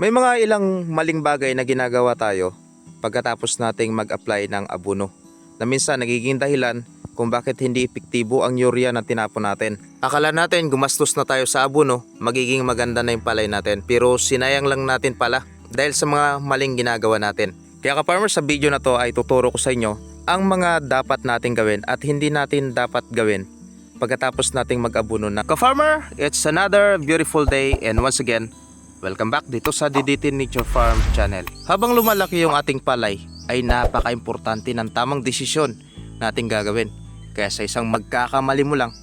May mga ilang maling bagay na ginagawa tayo pagkatapos nating mag-apply ng abono na minsan nagiging dahilan kung bakit hindi epektibo ang urea na tinapon natin. Akala natin gumastos na tayo sa abono, magiging maganda na yung palay natin, pero sinayang lang natin pala dahil sa mga maling ginagawa natin. Kaya ka-farmer, sa video na to ay tuturo ko sa inyo ang mga dapat nating gawin at hindi natin dapat gawin pagkatapos nating mag-abono na. Ka-farmer, it's another beautiful day and once again, welcome back dito sa DDT Nature Farm channel. Habang lumalaki yung ating palay, ay napaka-importante ng tamang desisyon nating gagawin. Kaya sa isang magkakamali mo lang,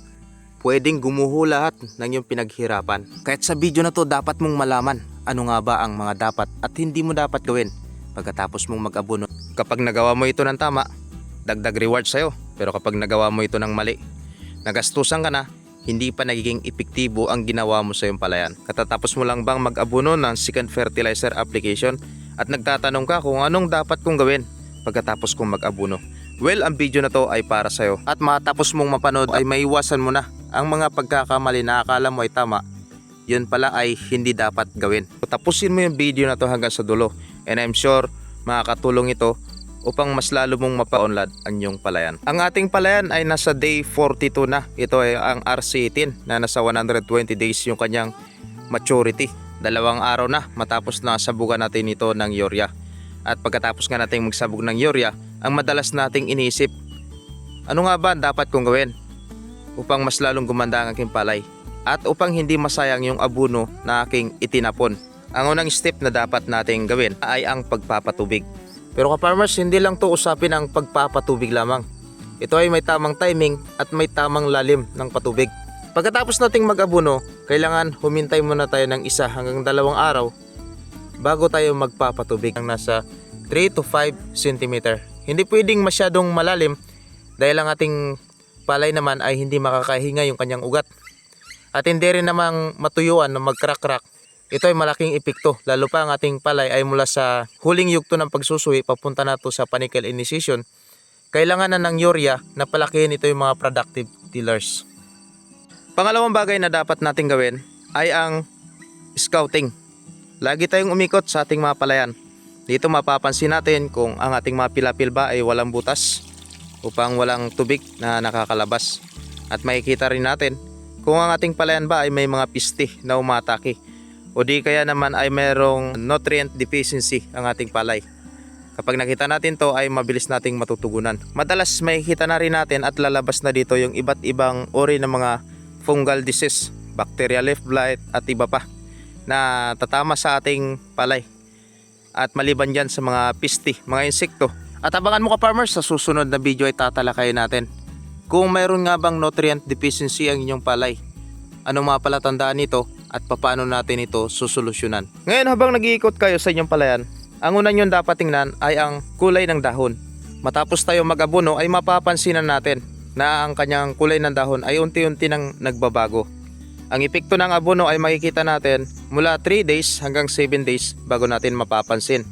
pwedeng gumuho lahat ng iyong pinaghirapan. Kahit sa video na to, dapat mong malaman ano nga ba ang mga dapat at hindi mo dapat gawin pagkatapos mong mag-abono. Kapag nagawa mo ito ng tama, dagdag reward sa'yo. Pero kapag nagawa mo ito ng mali, nagastusan ka na, hindi pa nagiging epektibo ang ginawa mo sa iyong palayan. Katatapos mo lang bang mag-abono ng second fertilizer application at nagtatanong ka kung anong dapat kong gawin pagkatapos kong mag-abono? Well, ang video na to ay para sa'yo at matapos mong mapanood ay maiwasan mo na ang mga pagkakamali na akala mo ay tama, yun pala ay hindi dapat gawin. Tapusin mo yung video na to hanggang sa dulo and I'm sure makakatulong ito upang mas lalo mong mapaunlad ang iyong palayan. Ang ating palayan ay nasa day 42 na. Ito ay ang RC18 na nasa 120 days yung kanyang maturity. 2 araw na matapos na sabugan natin ito ng urea. At pagkatapos nga natin magsabog ng urea, ang madalas nating iniisip, ano nga ba dapat kong gawin upang mas lalong gumanda ang aking palay at upang hindi masayang yung abono na aking itinapon. Ang unang step na dapat nating gawin ay ang pagpapatubig. Pero ka-farmers, hindi lang to usapin ang pagpapatubig lamang. Ito ay may tamang timing at may tamang lalim ng patubig. Pagkatapos nating mag-abono, kailangan humintay muna tayo ng 1 hanggang 2 araw bago tayo magpapatubig ng nasa 3 to 5 cm. Hindi pwedeng masyadong malalim dahil ang ating palay naman ay hindi makakahinga yung kanyang ugat. At hindi rin namang matuyuan na mag-crack-crack. Ito ay malaking epekto, lalo pa ang ating palay ay mula sa huling yugto ng pagsusuhi papunta na to sa panicle initiation. Kailangan na ng urea na palakihin ito yung mga productive tillers. Pangalawang bagay na dapat nating gawin ay ang scouting. Lagi tayong umikot sa ating mga palayan. Dito mapapansin natin kung ang ating mga pilapil ba ay walang butas upang walang tubig na nakakalabas. At makikita rin natin kung ang ating palayan ba ay may mga piste na umatake o di kaya naman ay mayroong nutrient deficiency ang ating palay. Kapag nakita natin to ay mabilis nating matutugunan. Madalas makikita na rin natin at lalabas na dito yung iba't ibang uri ng mga fungal disease, bacterial leaf blight at iba pa na tatama sa ating palay. At maliban dyan sa mga piste, mga insekto. At abangan mo ka-farmers, sa susunod na video ay tatalakayin natin kung mayroon nga bang nutrient deficiency ang inyong palay. Anong mga palatandaan nito at paano natin ito susolusyonan. Ngayon habang nag-iikot kayo sa inyong palayan, ang una nyo dapat tingnan ay ang kulay ng dahon. Matapos tayo mag-abono ay mapapansinan natin na ang kanyang kulay ng dahon ay unti-unti nang nagbabago. Ang epekto ng abono ay makikita natin mula 3 days hanggang 7 days bago natin mapapansin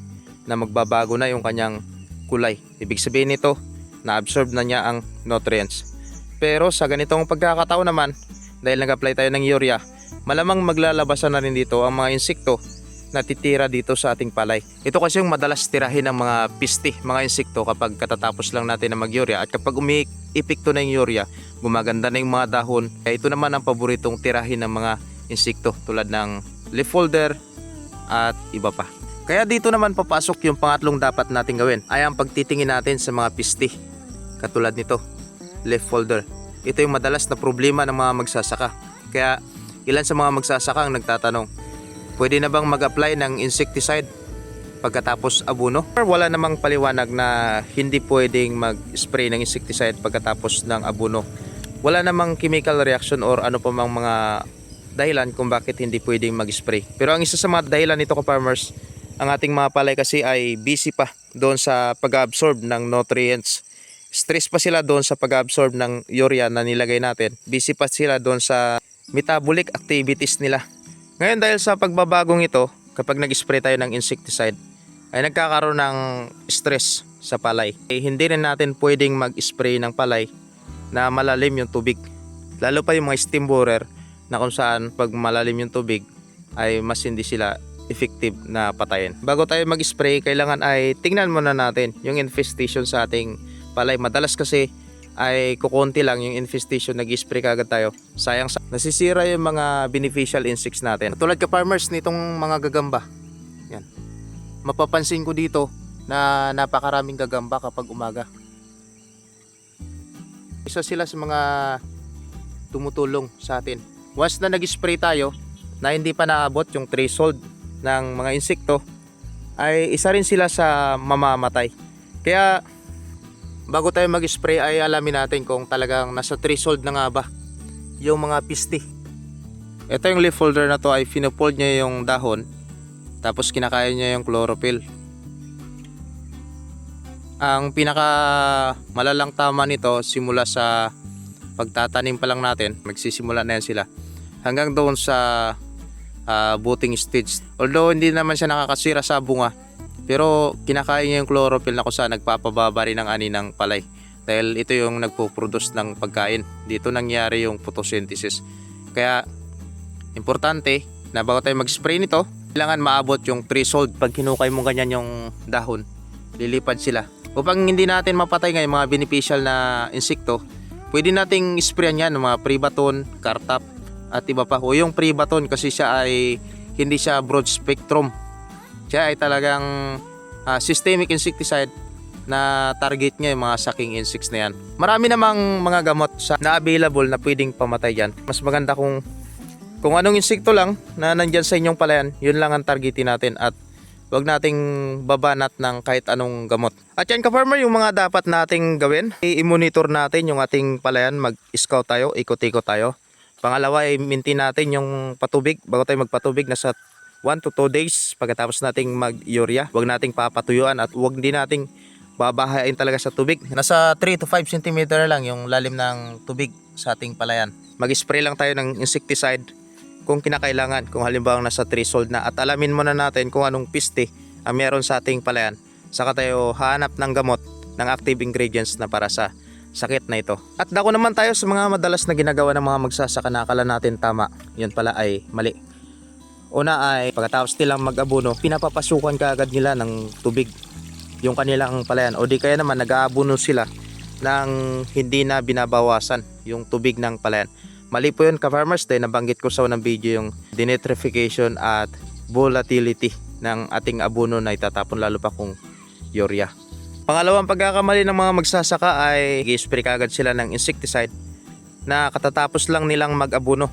na magbabago na yung kanyang kulay. Ibig sabihin nito, na-absorb na niya ang nutrients. Pero sa ganitong pagkakataon naman, dahil nag-apply tayo ng urea, malamang maglalabasan na rin dito ang mga insekto na titira dito sa ating palay. Ito kasi yung madalas tirahin ng mga piste, mga insekto kapag katatapos lang natin na mag-urea. At kapag epekto na yung urea, gumaganda na yung mga dahon. Kaya ito naman ang paboritong tirahin ng mga insekto tulad ng leaf folder at iba pa. Kaya dito naman papasok yung pangatlong dapat natin gawin ay ang pagtitingin natin sa mga piste. Katulad nito, leaf folder. Ito yung madalas na problema ng mga magsasaka. Kaya ilan sa mga magsasaka ang nagtatanong, pwede na bang mag-apply ng insecticide pagkatapos abono? Wala namang paliwanag na hindi pwedeng mag-spray ng insecticide pagkatapos ng abono. Wala namang chemical reaction or ano pa mang mga dahilan kung bakit hindi pwedeng mag-spray. Pero ang isa sa mga dahilan nito ka-farmers, ang ating mga palay kasi ay busy pa doon sa pag-absorb ng nutrients. Stress pa sila doon sa pag-absorb ng urea na nilagay natin. Busy pa sila doon sa metabolic activities nila. Ngayon dahil sa pagbabagong ito, kapag nag-spray tayo ng insecticide, ay nagkakaroon ng stress sa palay. Hindi rin natin pwedeng mag-spray ng palay na malalim yung tubig. Lalo pa yung mga steam borer na kung saan pag malalim yung tubig ay mas hindi sila effective na patayin. Bago tayo mag-spray, kailangan ay tingnan muna natin yung infestation sa ating palay. Madalas kasi ay kukunti lang yung infestation, nag-spray kagad tayo. Sayang, nasisira yung mga beneficial insects natin. Tulad ka farmers nitong mga gagamba. Yan. Mapapansin ko dito na napakaraming gagamba kapag umaga. Isa sila sa mga tumutulong sa atin. Once na nag-spray tayo na hindi pa naabot yung threshold ng mga insekto, ay isa rin sila sa mamamatay. Kaya bago tayo mag-spray ay alamin natin kung talagang nasa threshold na nga ba yung mga piste. Ito yung leaf folder na to ay finofold niya yung dahon, tapos kinakain niya yung chlorophyll. Ang pinaka malalang tama nito simula sa pagtatanim pa lang natin, magsisimula na yan sila hanggang doon sa budding stage. Although hindi naman siya nakakasira sa bunga, pero kinakain niya yung chlorophyll na kung saan nagpapababa rin ng ani ng palay. Dahil ito yung nagpo-produce ng pagkain. Dito nangyari yung photosynthesis. Kaya importante na bago tayo mag-spray nito, kailangan maabot yung threshold. Pag kinukay mo ganyan yung dahon, lilipad sila. Upang hindi natin mapatay ngayon mga beneficial na insekto, pwede nating sprayan yan, mga Prebaton, Cartap at iba pa. O yung Prebaton kasi siya ay hindi siya broad spectrum. Siya ay talagang systemic insecticide na target niya yung mga sucking insects na yan. Marami namang mga gamot na available na pwedeng pamatay yan. Mas maganda kung anong insekto lang na nandyan sa inyong palayan, yun lang ang targetin natin at wag nating babanat ng kahit anong gamot. At yan ka-farmer, yung mga dapat nating gawin, i-monitor natin yung ating palayan, mag-scout tayo, ikot-ikot tayo. Pangalawa, i-maintain natin yung patubig. Bago tayo magpatubig, nasa 1 to 2 days pagkatapos nating mag-urea. Huwag nating papatuyuan at huwag din nating babahain talaga sa tubig. Nasa 3 to 5 cm lang yung lalim ng tubig sa ating palayan. Mag-spray lang tayo ng insecticide kung kinakailangan, kung halimbawa nasa threshold na, at alamin muna natin kung anong piste ang meron sa ating palayan. Saka tayo hanap ng gamot ng active ingredients na para sa sakit na ito. At dako naman tayo sa mga madalas na ginagawa ng mga magsasaka na akala natin tama, yun pala ay mali. Una ay pagkatapos nilang mag-abono, pinapapasukan kaagad nila ng tubig yung kanilang palayan, o di kaya naman nag-aabono sila ng hindi na binabawasan yung tubig ng palayan. Mali po yun ka-farmers, dahil nabanggit ko sa unang video yung denitrification at volatility ng ating abono na itatapon, lalo pa kung urea. Pangalawang pagkakamali ng mga magsasaka ay i-spray kaagad sila ng insecticide na katatapos lang nilang mag-abono.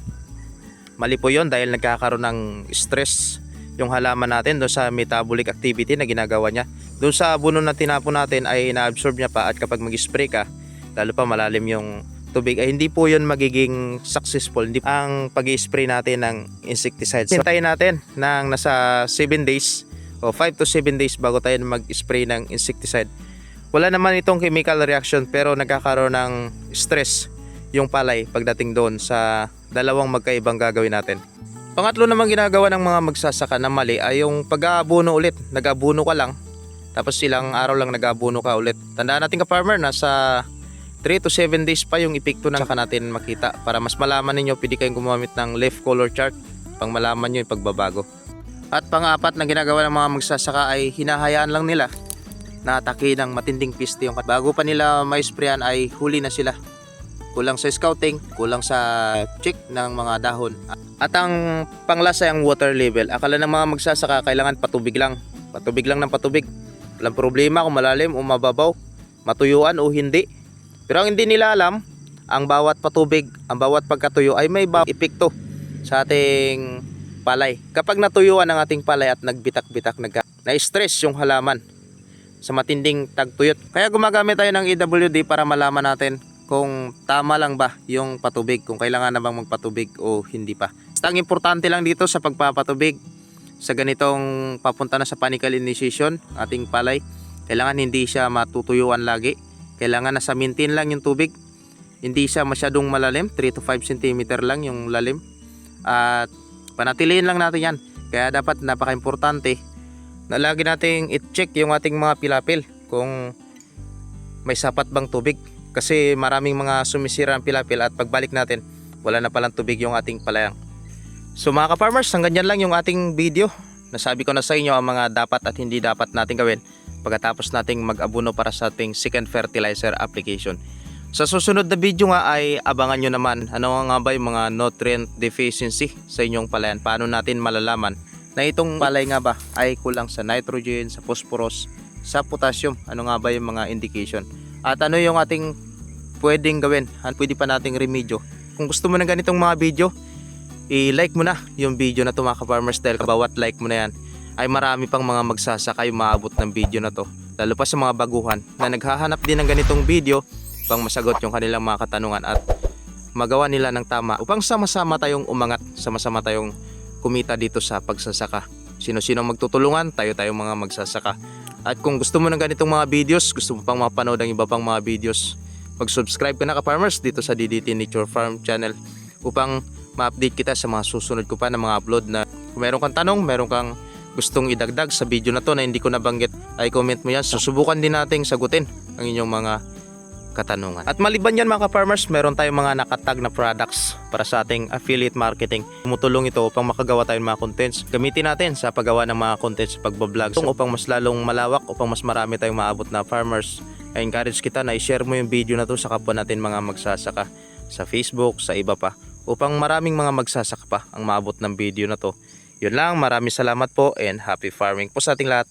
Mali po yun dahil nagkakaroon ng stress yung halaman natin doon sa metabolic activity na ginagawa niya. Doon sa abono na tinapon natin ay na-absorb niya pa, at kapag mag-spray ka, lalo pa malalim yung tubig, ay hindi po yun magiging successful. Hindi ang pag-spray natin ng insecticides. Hintayin natin ng nasa 7 days o 5 to 7 days bago tayo mag-spray ng insecticide. Wala naman itong chemical reaction, pero nagkakaroon ng stress yung palay pagdating doon sa dalawang magkaibang gagawin natin. Pangatlo naman ginagawa ng mga magsasaka na mali ay yung pag-aabono ulit. Nag-aabono ka lang, tapos ilang araw lang nag-aabono ka ulit. Tandaan natin ka-farmer, nasa 3 to 7 days pa yung epekto na saka natin makita. Para mas malaman ninyo, pwede kayong gumamit ng leaf color chart pang malaman nyo yung pagbabago. At pang-apat na ginagawa ng mga magsasaka ay hinahayaan lang nila na atake ng matinding piste. Yung bago pa nila ma-sprayan ay huli na sila. Kulang sa scouting, kulang sa check ng mga dahon. At ang panglasa ay ang water level. Akala ng mga magsasaka kailangan patubig lang. Patubig lang ng patubig. Walang problema kung malalim o mababaw, matuyuan o hindi. Pero ang hindi nila alam, ang bawat patubig, ang bawat pagkatuyo ay may epekto sa ating palay. Kapag natuyuan ang ating palay at nagbitak-bitak, na-stress yung halaman sa matinding tagtuyot. Kaya gumagamit tayo ng EWD para malaman natin kung tama lang ba yung patubig, kung kailangan na bang magpatubig o hindi pa. Basta ang importante lang dito sa pagpapatubig sa ganitong papunta na sa panicle initiation, ating palay, kailangan hindi siya matutuyuan lagi. Kailangan nasa maintain lang yung tubig. Hindi siya masyadong malalim, 3 to 5 cm lang yung lalim. At panatilihin lang natin yan. Kaya dapat napaka-importante na lagi nating i-check yung ating mga pilapil kung may sapat bang tubig. Kasi maraming mga sumisira ang pilapil at pagbalik natin, wala na palang tubig yung ating palayang. So mga ka-farmers, hanggang dyan lang yung ating video nasabi ko na sa inyo ang mga dapat at hindi dapat natin gawin pagkatapos nating mag-abono para sa ating second fertilizer application. Sa susunod na video nga ay abangan nyo naman ano nga ba yung mga nutrient deficiency sa inyong palayan. Paano natin malalaman na itong palay nga ba ay kulang sa nitrogen, sa phosphorus, sa potassium. Ano nga ba yung mga indication. At ano yung ating pwedeng gawin, pwede pa nating remedyo. Kung gusto mo ng ganitong mga video, i-like mo na yung video na to mga ka-farmers, dahil bawat like mo na yan ay marami pang mga magsasaka yung maabot ng video na to, lalo pa sa mga baguhan na naghahanap din ng ganitong video upang masagot yung kanilang mga katanungan at magawa nila ng tama upang sama-sama tayong umangat, sama-sama tayong kumita dito sa pagsasaka. Sino-sino magtutulungan, tayo-tayong mga magsasaka. At kung gusto mo ng ganitong mga videos, gusto mo pang mapanood ang iba pang mga videos, mag-subscribe ka na ka-farmers dito sa DDT Nature Farm channel upang ma-update kita sa mga susunod ko pa na mga upload. Na kung meron kang tanong, meron kang gustong idagdag sa video na to na hindi ko nabanggit, ay comment mo yan. Susubukan din nating sagutin ang inyong mga katanungan. At maliban yan mga ka-farmers, meron tayong mga nakatag na products para sa ating affiliate marketing. Tumutulong ito upang makagawa tayo ng mga contents. Gamitin natin sa paggawa ng mga contents sa pagbablog upang mas lalong malawak, upang mas marami tayong maabot na farmers. I encourage kita na i-share mo yung video na to sa kapwa natin mga magsasaka sa Facebook, sa iba pa, upang maraming mga magsasaka pa ang maabot ng video na to. Yun lang, maraming salamat po and happy farming po sa ating lahat.